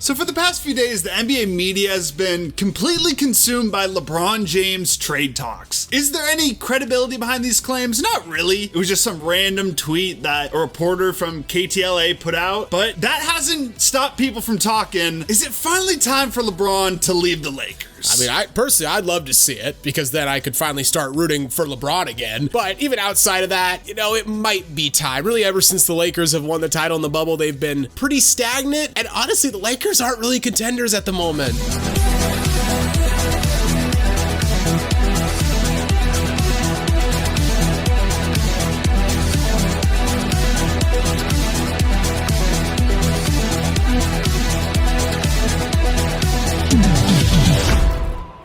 So for the past few days, the NBA media has been completely consumed by LeBron James trade talks. Is there any credibility behind these claims? Not really. It was just some random tweet that a reporter from KTLA put out, but that hasn't stopped people from talking. Is it finally time for LeBron to leave the Lakers? I mean, I'd love to see it because then I could finally start rooting for LeBron again. But even outside of that, it might be time. Really, ever since the Lakers have won the title in the bubble, they've been pretty stagnant. And honestly, the Lakers aren't really contenders at the moment.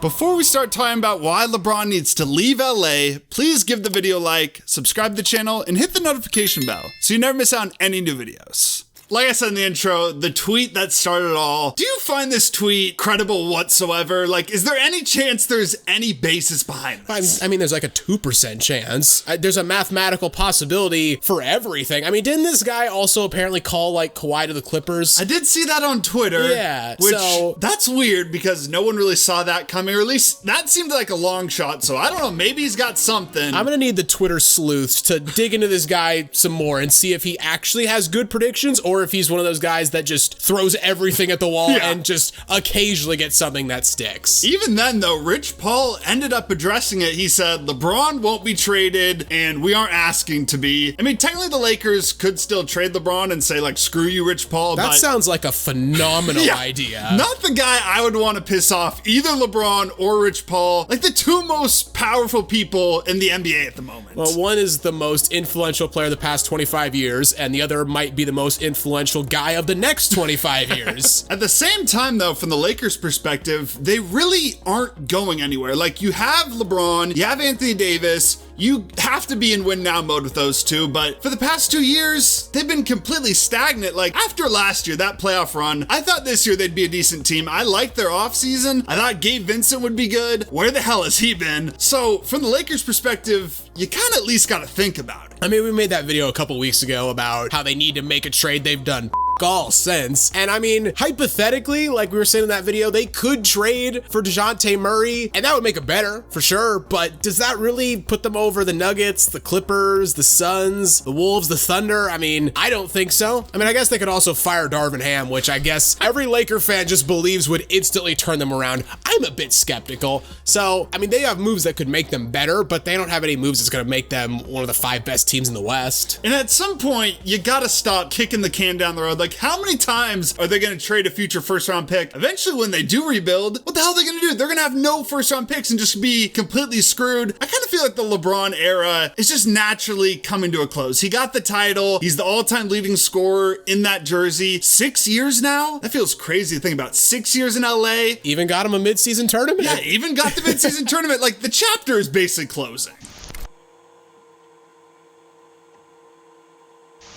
Before we start talking about why LeBron needs to leave LA, please give the video a like, subscribe to the channel, and hit the notification bell so you never miss out on any new videos. Like I said in the intro, the tweet that started it all, do you find this tweet credible whatsoever? Like, is there any chance there's any basis behind this? I mean, there's like a 2% chance. There's a mathematical possibility for everything. I mean, didn't this guy also apparently call like Kawhi to the Clippers? I did see that on Twitter. Yeah, which that's weird because no one really saw that coming, or at least that seemed like a long shot. So I don't know, maybe he's got something. I'm gonna need the Twitter sleuths to dig into this guy some more and see if he actually has good predictions or if he's one of those guys that just throws everything at the wall and just occasionally gets something that sticks. Even then, though, Rich Paul ended up addressing it. He said, LeBron won't be traded, and we aren't asking to be. I mean, technically, the Lakers could still trade LeBron and say, like, screw you, Rich Paul. That sounds like a phenomenal idea. Not the guy I would want to piss off, either LeBron or Rich Paul. Like, the two most powerful people in the NBA at the moment. Well, one is the most influential player of the past 25 years, and the other might be the most influential guy of the next 25 years. At the same time, though, from the Lakers' perspective, they really aren't going anywhere. Like, you have LeBron, you have Anthony Davis, you have to be in win now mode with those two, but for the past 2 years, they've been completely stagnant. Like, after last year, that playoff run, I thought this year they'd be a decent team. I liked their offseason. I thought Gabe Vincent would be good. Where the hell has he been? So, from the Lakers' perspective, you kind of at least got to think about it. I mean, we made that video a couple weeks ago about how they need to make a trade. They've done all since. And I mean, hypothetically, like we were saying in that video, they could trade for DeJounte Murray, and that would make it better for sure. But does that really put them over the Nuggets, the Clippers, the Suns, the Wolves, the Thunder? I mean, I don't think so. I mean, I guess they could also fire Darvin Ham, which I guess every Laker fan just believes would instantly turn them around. I'm a bit skeptical. So, I mean, they have moves that could make them better, but they don't have any moves that's going to make them one of the 5 best teams in the West. And at some point, you got to stop kicking the can down the road. Like, how many times are they going to trade a future first-round pick? Eventually, when they do rebuild, what the hell are they going to do? They're going to have no first-round picks and just be completely screwed. I kind of feel like the LeBron era is just naturally coming to a close. He got the title. He's the all-time leading scorer in that jersey. 6 years now? That feels crazy to think about. 6 years in LA. Even got him a midseason tournament. Yeah, even got the midseason tournament. Like, the chapter is basically closing.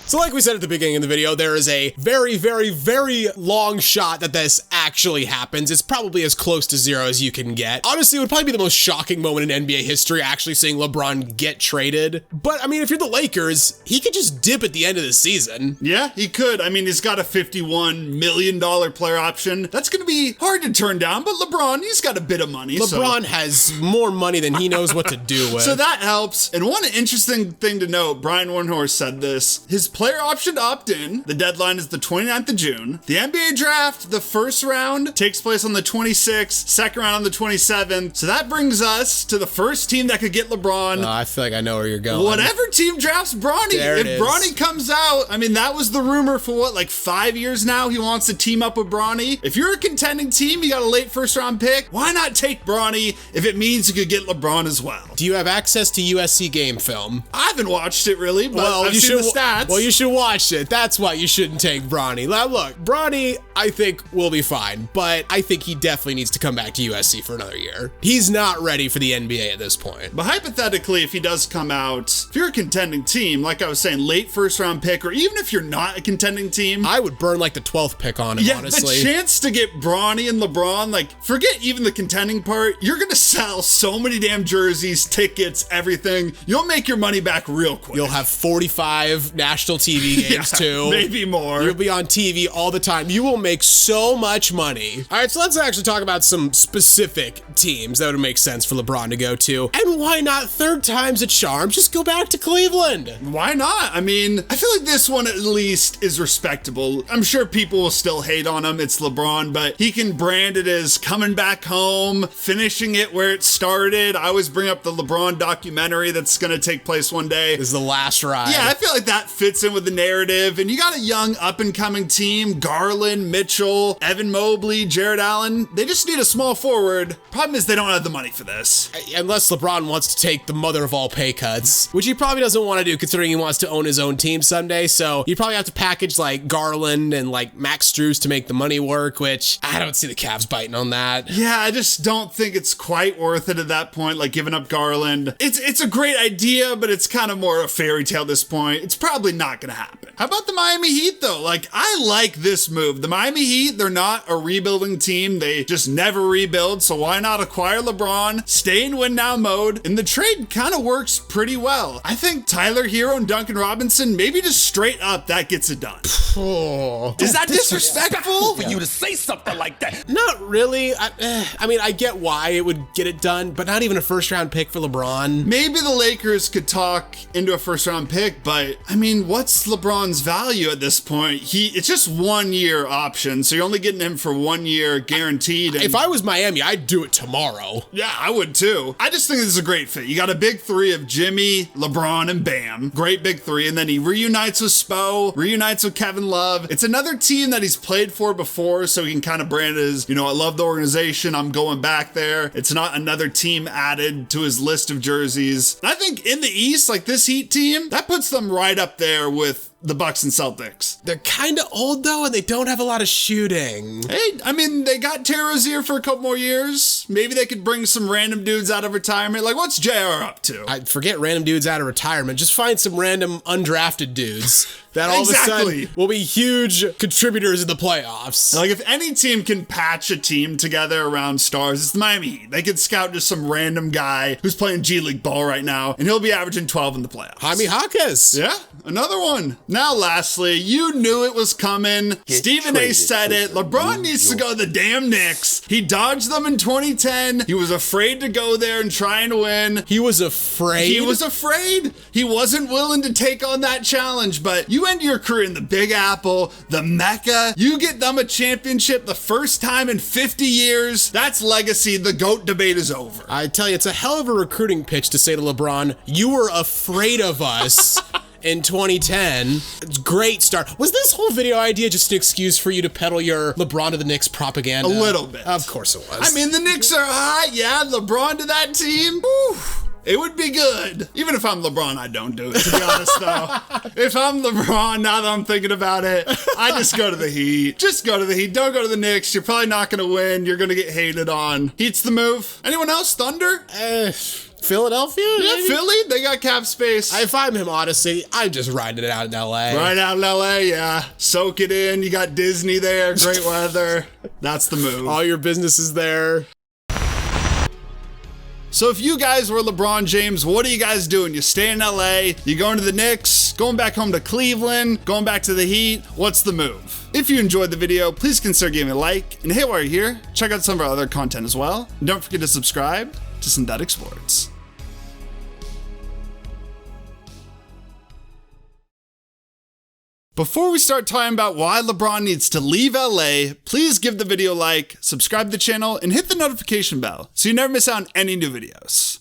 So like we said at the beginning of the video, there is a very, very, very long shot that this actually happens. It's probably as close to zero as you can get. Honestly, it would probably be the most shocking moment in NBA history, actually seeing LeBron get traded. But I mean, if you're the Lakers, he could just dip at the end of the season. Yeah, he could. I mean, he's got a $51 million player option. That's going to be hard to turn down, but LeBron, he's got a bit of money. LeBron has more money than he knows what to do with. So that helps. And one interesting thing to note, Brian Windhorst said this, his player option to opt in. The deadline is the 29th of June. The NBA draft, the first round, takes place on the 26th, second round on the 27th. So that brings us to the first team that could get LeBron. I feel like I know where you're going. Whatever team drafts Bronny. If Bronny comes out, I mean, that was the rumor for what, like 5 years now? He wants to team up with Bronny. If you're a contending team, you got a late first round pick, why not take Bronny if it means you could get LeBron as well? Do you have access to USC game film? I haven't watched it really, but I've seen the stats. Well, you should watch it. That's why you shouldn't take Bronny. Now, look, Bronny, I think will be fine, but I think he definitely needs to come back to USC for another year. He's not ready for the NBA at this point. But hypothetically, if he does come out, if you're a contending team, like I was saying, late first round pick, or even if you're not a contending team, I would burn like the 12th pick on him, honestly. The chance to get Bronny and LeBron, like, forget even the contending part, you're gonna sell so many damn jerseys, tickets, everything. You'll make your money back real quick. You'll have 45 national national TV games too. Maybe more. You'll be on TV all the time. You will make so much money. All right, so let's actually talk about some specific teams that would make sense for LeBron to go to. And why not, third time's a charm, just go back to Cleveland? Why not? I mean, I feel like this one at least is respectable. I'm sure people will still hate on him. It's LeBron, but he can brand it as coming back home, finishing it where it started. I always bring up the LeBron documentary that's going to take place one day. This is the last ride. Yeah, I feel like that fits in with the narrative. And you got a young up-and-coming team, Garland, Mitchell, Evan Mobley, Jared Allen. They just need a small forward. Problem is they don't have the money for this. Unless LeBron wants to take the mother of all pay cuts, which he probably doesn't want to do considering he wants to own his own team someday. So you probably have to package like Garland and like Max Strus to make the money work, which I don't see the Cavs biting on that. Yeah, I just don't think it's quite worth it at that point, like giving up Garland. It's a great idea, but it's kind of more a fairy tale at this point. It's probably not going to happen. How about the Miami Heat, though? Like, I like this move. The Miami Heat, they're not a rebuilding team. They just never rebuild, so why not acquire LeBron, stay in win-now mode, and the trade kind of works pretty well. I think Tyler Hero and Duncan Robinson, maybe just straight up, that gets it done. Oh. Is that disrespectful? For you to say something like that. Not really. I mean, I get why it would get it done, but not even a first-round pick for LeBron. Maybe the Lakers could talk into a first-round pick, but I mean, what's LeBron's value at this point? It's just 1 year option, so you're only getting him for 1 year guaranteed. If I was Miami, I'd do it tomorrow. Yeah, I would too. I just think this is a great fit. You got a big three of Jimmy, LeBron, and Bam. Great big three. And then he reunites with Spo, reunites with Kevin Love. It's another team that he's played for before, so he can kind of brand it as, I love the organization. I'm going back there. It's not another team added to his list of jerseys. And I think in the East, like this Heat team, that puts them right up there with the Bucks and Celtics. They're kind of old though, and they don't have a lot of shooting. Hey, I mean, they got Terry Rozier for a couple more years. Maybe they could bring some random dudes out of retirement. Like, what's JR up to? I forget random dudes out of retirement. Just find some random undrafted dudes that all of a sudden will be huge contributors in the playoffs. Like, if any team can patch a team together around stars, it's the Miami Heat. They could scout just some random guy who's playing G League ball right now, and he'll be averaging 12 in the playoffs. Jaime Jaquez. Yeah, another one. Now, lastly, you knew it was coming. Stephen A said it. LeBron needs to go to the damn Knicks. He dodged them in 2010. He was afraid to go there and try and win. He was afraid? He was afraid. He wasn't willing to take on that challenge, but you end your career in the Big Apple, the Mecca. You get them a championship the first time in 50 years. That's legacy. The GOAT debate is over. I tell you, it's a hell of a recruiting pitch to say to LeBron, you were afraid of us. In 2010, great start. Was this whole video idea just an excuse for you to peddle your LeBron to the Knicks propaganda? A little bit. Of course it was. I mean, the Knicks are hot. Yeah, LeBron to that team. Whew. It would be good. Even if I'm LeBron, I don't do it, to be honest, though. If I'm LeBron, now that I'm thinking about it, I just go to the Heat. Just go to the Heat. Don't go to the Knicks. You're probably not going to win. You're going to get hated on. Heat's the move. Anyone else? Thunder? Philadelphia? Yeah, maybe? Philly. They got cap space. If I'm him, honestly, I'm just riding it out in LA. Right out in LA, yeah. Soak it in. You got Disney there. Great weather. That's the move. All your businesses there. So if you guys were LeBron James, what are you guys doing? You stay in LA, you going to the Knicks, going back home to Cleveland, going back to the Heat? What's the move? If you enjoyed the video, please consider giving a like. And hey, while you're here, check out some of our other content as well. And don't forget to subscribe to Synthetic Sports. Before we start talking about why LeBron needs to leave LA, please give the video a like, subscribe to the channel, and hit the notification bell so you never miss out on any new videos.